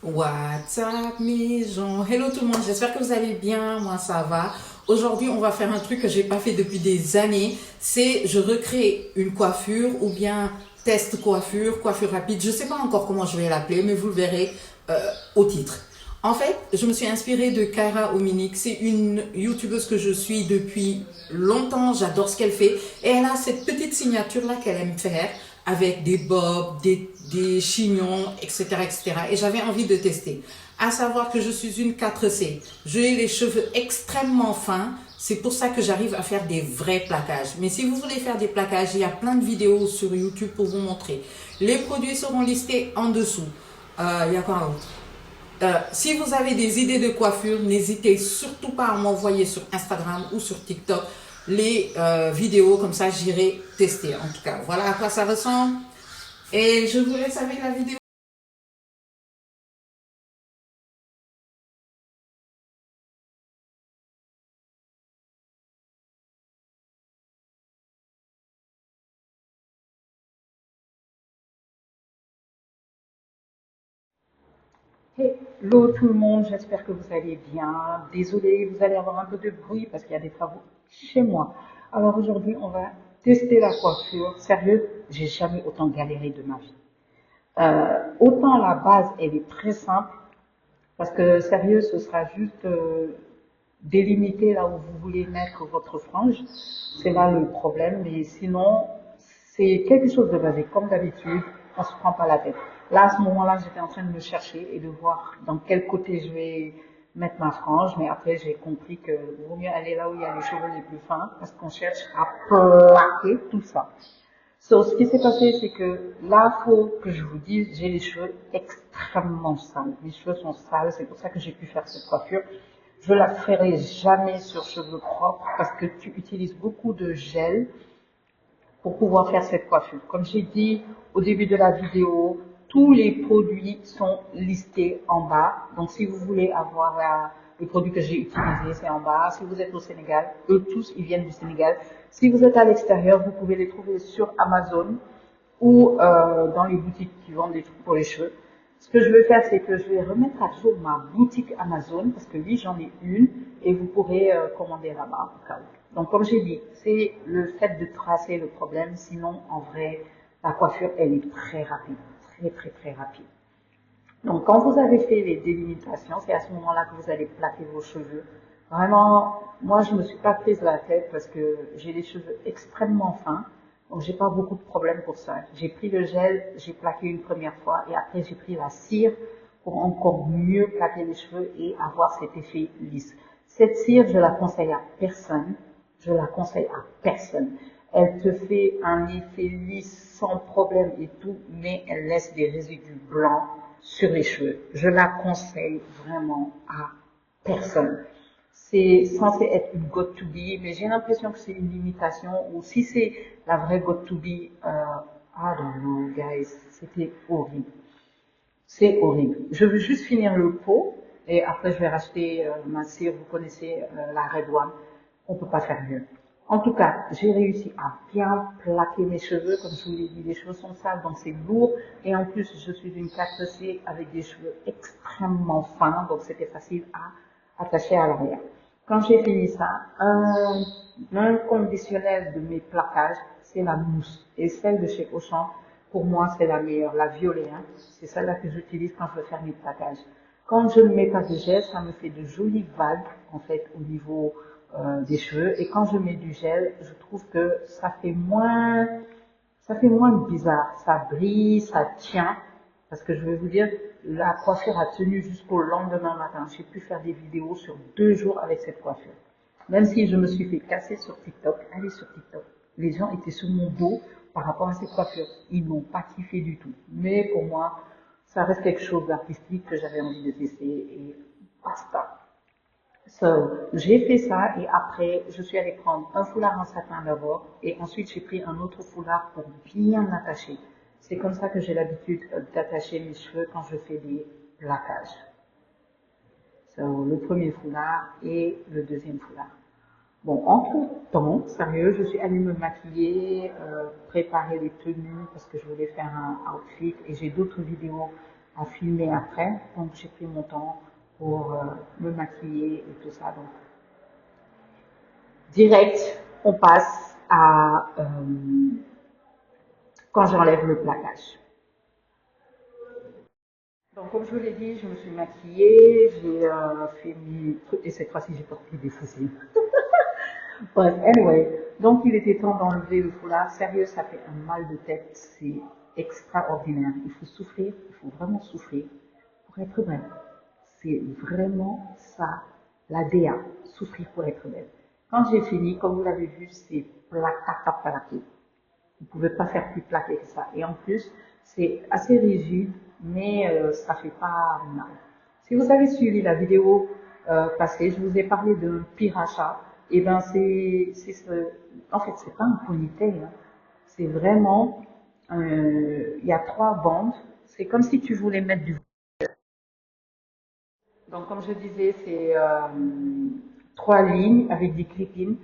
What's up mes gens? Hello tout le monde, j'espère que vous allez bien, moi ça va. Aujourd'hui on va faire un truc que j'ai pas fait depuis des années, c'est je recrée une coiffure ou bien test coiffure, coiffure rapide, je sais pas encore comment je vais l'appeler mais vous le verrez au titre. En fait, je me suis inspirée de Kaira Ominique. C'est une youtubeuse que je suis depuis longtemps. J'adore ce qu'elle fait. Et elle a cette petite signature-là qu'elle aime faire avec des bobs, des chignons, etc., etc. Et j'avais envie de tester. À savoir que je suis une 4C. J'ai les cheveux extrêmement fins. C'est pour ça que j'arrive à faire des vrais plaquages. Mais si vous voulez faire des plaquages, il y a plein de vidéos sur YouTube pour vous montrer. Les produits seront listés en dessous. Il y a quoi d'autre? Si vous avez des idées de coiffure, n'hésitez surtout pas à m'envoyer sur Instagram ou sur TikTok les vidéos, comme ça j'irai tester. En tout cas, voilà à quoi ça ressemble. Et je vous laisse avec la vidéo. Hello tout le monde, j'espère que vous allez bien. Désolée, vous allez avoir un peu de bruit parce qu'il y a des travaux chez moi. Alors aujourd'hui, on va tester la coiffure. Sérieux, j'ai jamais autant galéré de ma vie. Autant la base, elle est très simple parce que sérieux, ce sera juste délimiter là où vous voulez mettre votre frange. C'est là le problème, mais sinon, c'est quelque chose de basique. Comme d'habitude, on se prend pas la tête. Là, à ce moment-là, j'étais en train de me chercher et de voir dans quel côté je vais mettre ma frange, mais après, j'ai compris que vaut mieux aller là où il y a les cheveux les plus fins parce qu'on cherche à plaquer tout ça. So, ce qui s'est passé, c'est que là, faut que je vous dise, j'ai les cheveux extrêmement sales. Les cheveux sont sales, c'est pour ça que j'ai pu faire cette coiffure. Je la ferai jamais sur cheveux propres parce que tu utilises beaucoup de gel pour pouvoir faire cette coiffure. Comme j'ai dit au début de la vidéo, tous les produits sont listés en bas. Donc, si vous voulez avoir les produits que j'ai utilisés, c'est en bas. Si vous êtes au Sénégal, eux tous, ils viennent du Sénégal. Si vous êtes à l'extérieur, vous pouvez les trouver sur Amazon ou dans les boutiques qui vendent des trucs pour les cheveux. Ce que je vais faire, c'est que je vais remettre à jour ma boutique Amazon, parce que oui, j'en ai une, et vous pourrez commander là-bas. Donc, comme j'ai dit, c'est le fait de tracer le problème. Sinon, en vrai, la coiffure, elle est très rapide, très, très, très rapide. Donc, quand vous avez fait les délimitations, c'est à ce moment-là que vous allez plaquer vos cheveux. Vraiment, moi, je me suis pas prise la tête parce que j'ai les cheveux extrêmement fins. Donc, j'ai pas beaucoup de problèmes pour ça. J'ai pris le gel, j'ai plaqué une première fois et après, j'ai pris la cire pour encore mieux plaquer les cheveux et avoir cet effet lisse. Cette cire, je la conseille à personne. Je la conseille à personne. Elle te fait un effet lisse sans problème et tout, mais elle laisse des résidus blancs sur les cheveux. Je la conseille vraiment à personne. C'est censé être une got to be, mais j'ai l'impression que c'est une limitation, ou si c'est la vraie got to be, I don't know, guys, c'était horrible. C'est horrible. Je veux juste finir le pot et après je vais racheter ma cire. Vous connaissez la Red One. On peut pas faire mieux. En tout cas, j'ai réussi à bien plaquer mes cheveux. Comme je vous l'ai dit, les cheveux sont sales, donc c'est lourd. Et en plus, je suis une 4C avec des cheveux extrêmement fins, donc c'était facile à attacher à l'arrière. Quand j'ai fini ça, un conditionnel de mes plaquages, c'est la mousse. Et celle de chez Auchan, pour moi, c'est la meilleure, la violet. Hein. C'est celle-là que j'utilise quand je veux faire mes plaquages. Quand je ne mets pas de gel, ça me fait de jolies vagues, en fait, au niveau des cheveux. Et quand je mets du gel, je trouve que ça fait moins bizarre. Ça brille, ça tient. Parce que je vais vous dire, la coiffure a tenu jusqu'au lendemain matin. J'ai pu faire des vidéos sur 2 jours avec cette coiffure. Même si je me suis fait casser sur TikTok, allez sur TikTok. Les gens étaient sur mon dos par rapport à cette coiffure. Ils n'ont pas kiffé du tout. Mais pour moi, ça reste quelque chose d'artistique que j'avais envie de tester et basta. So, j'ai fait ça et après, je suis allée prendre un foulard en satin d'abord et ensuite j'ai pris un autre foulard pour bien attacher. C'est comme ça que j'ai l'habitude d'attacher mes cheveux quand je fais des plaquages. So, le premier foulard et le deuxième foulard. Bon, entre-temps, sérieux, je suis allée me maquiller, préparer les tenues parce que je voulais faire un outfit et j'ai d'autres vidéos à filmer après. Donc j'ai pris mon temps pour me maquiller et tout ça. Donc direct, on passe à quand j'enlève le plaquage. Donc comme je vous l'ai dit, je me suis maquillée, j'ai fait mes trucs et cette fois-ci j'ai porté des faucilles. But anyway, donc il était temps d'enlever le foulard. Sérieux, ça fait un mal de tête, c'est extraordinaire. Il faut souffrir, il faut vraiment souffrir pour être belle. C'est vraiment ça, la DA, souffrir pour être belle. Quand j'ai fini, comme vous l'avez vu, c'est plaqué. Vous ne pouvez pas faire plus plaqué que ça. Et en plus, c'est assez rigide, mais ça fait pas mal. Si vous avez suivi la vidéo passée, je vous ai parlé d'un pire achat. Et ben en fait, c'est pas un ponytail. Hein. C'est vraiment, il y a trois bandes. C'est comme si tu voulais mettre du. Donc, comme je disais, c'est trois lignes avec des clip-ins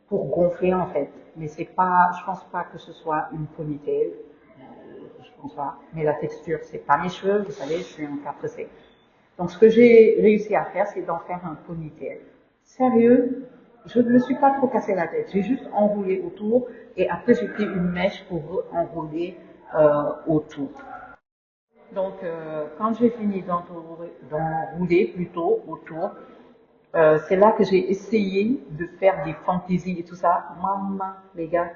pour gonfler en fait. Mais c'est pas, je pense pas que ce soit une ponytail. Je pense pas. Mais la texture, c'est pas mes cheveux, vous savez, je suis en 4C. Donc, ce que j'ai réussi à faire, c'est d'en faire un ponytail. Sérieux, je ne me suis pas trop cassé la tête. J'ai juste enroulé autour et après j'ai pris une mèche pour enrouler autour. Donc, quand j'ai fini d'enrouler plutôt autour, c'est là que j'ai essayé de faire des fantaisies et tout ça. Maman, les gars,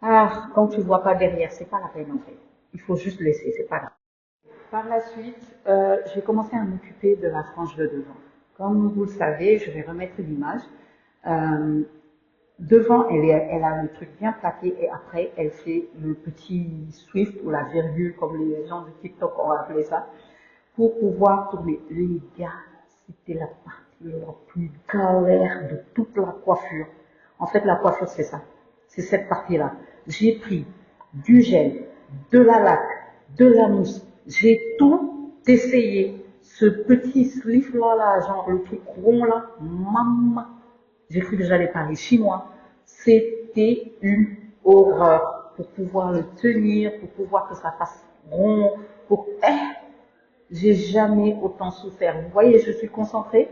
ah, quand tu vois pas derrière, c'est pas la peine en fait. Il faut juste laisser, c'est pas grave. Par la suite, j'ai commencé à m'occuper de la frange de devant. Comme vous le savez, je vais remettre l'image. Euh, Devant, elle a le truc bien plaqué et après, elle fait le petit swift ou la virgule, comme les gens de TikTok ont appelé ça, pour pouvoir tourner. Les gars, c'était la partie la plus galère de toute la coiffure. En fait, la coiffure, c'est ça. C'est cette partie-là. J'ai pris du gel, de la laque, de la mousse. J'ai tout essayé. Ce petit sleeve-là, là, genre le truc rond là, maman. J'ai cru que j'allais parler chinois. C'était une horreur pour pouvoir le tenir, pour pouvoir que ça fasse rond, pour... j'ai jamais autant souffert. Vous voyez, je suis concentrée.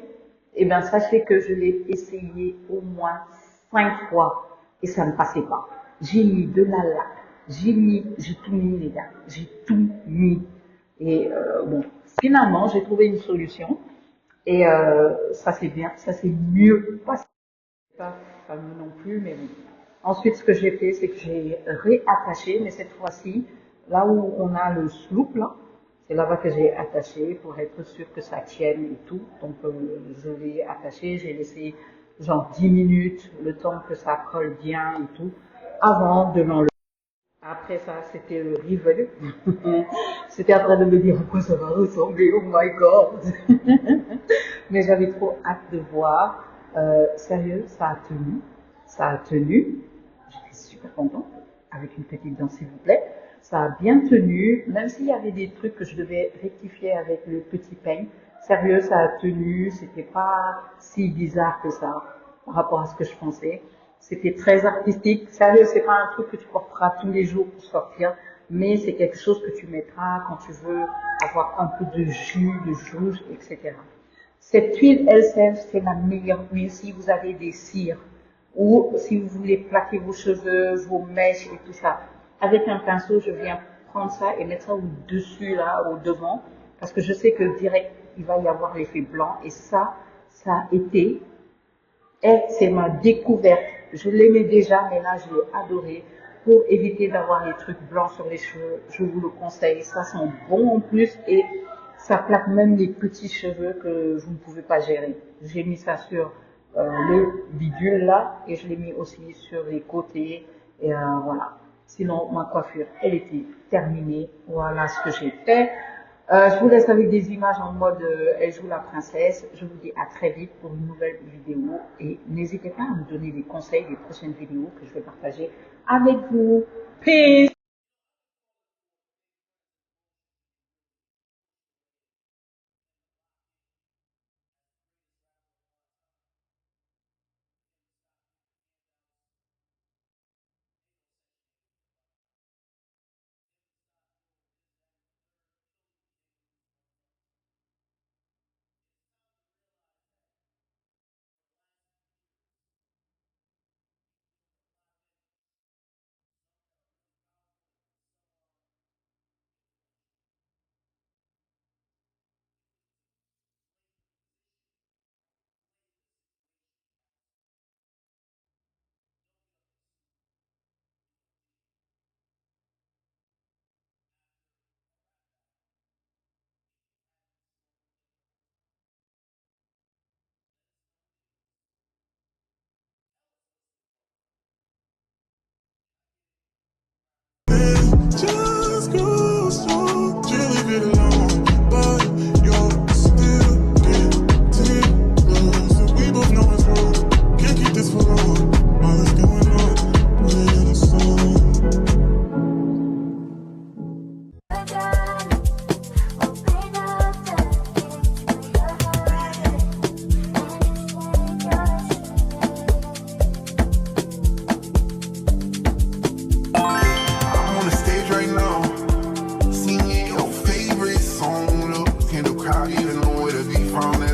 Eh bien, sachez que je l'ai essayé au moins 5 fois et ça ne passait pas. J'ai mis de la laque, j'ai tout mis les gars, j'ai tout mis. Et bon, finalement, j'ai trouvé une solution et ça c'est bien, ça c'est mieux passé. Pas fameux non plus, mais bon. Ensuite, ce que j'ai fait, c'est que j'ai réattaché, mais cette fois-ci, là où on a le sloop, là, c'est là-bas que j'ai attaché pour être sûr que ça tienne et tout. Donc, je l'ai attaché, j'ai laissé genre 10 minutes, le temps que ça colle bien et tout, avant de l'enlever. Après ça, c'était le rivet. C'était en train de me dire à quoi ça va ressembler, oh my god. Mais j'avais trop hâte de voir. Sérieux, ça a tenu. Ça a tenu. J'étais super contente. Avec une petite dent, s'il vous plaît. Ça a bien tenu, même s'il y avait des trucs que je devais rectifier avec le petit peigne. Sérieux, ça a tenu. C'était pas si bizarre que ça par rapport à ce que je pensais. C'était très artistique. Sérieux, c'est pas un truc que tu porteras tous les jours pour sortir, mais c'est quelque chose que tu mettras quand tu veux avoir un peu de jus, de rouge, etc. Cette huile LCF, c'est la meilleure huile si vous avez des cires ou si vous voulez plaquer vos cheveux, vos mèches et tout ça. Avec un pinceau, je viens prendre ça et mettre ça au-dessus, là, au devant, parce que je sais que direct, il va y avoir l'effet blanc et ça a été et c'est ma découverte. Je l'aimais déjà, mais là, je l'ai adoré. Pour éviter d'avoir les trucs blancs sur les cheveux, je vous le conseille. Ça sent bon en plus et ça plaque même les petits cheveux que vous ne pouvez pas gérer. J'ai mis ça sur le bidule là et je l'ai mis aussi sur les côtés. Et voilà. Sinon, ma coiffure, elle était terminée. Voilà ce que j'ai fait. Je vous laisse avec des images en mode elle joue la princesse. Je vous dis à très vite pour une nouvelle vidéo et n'hésitez pas à me donner des conseils des prochaines vidéos que je vais partager avec vous. Peace! from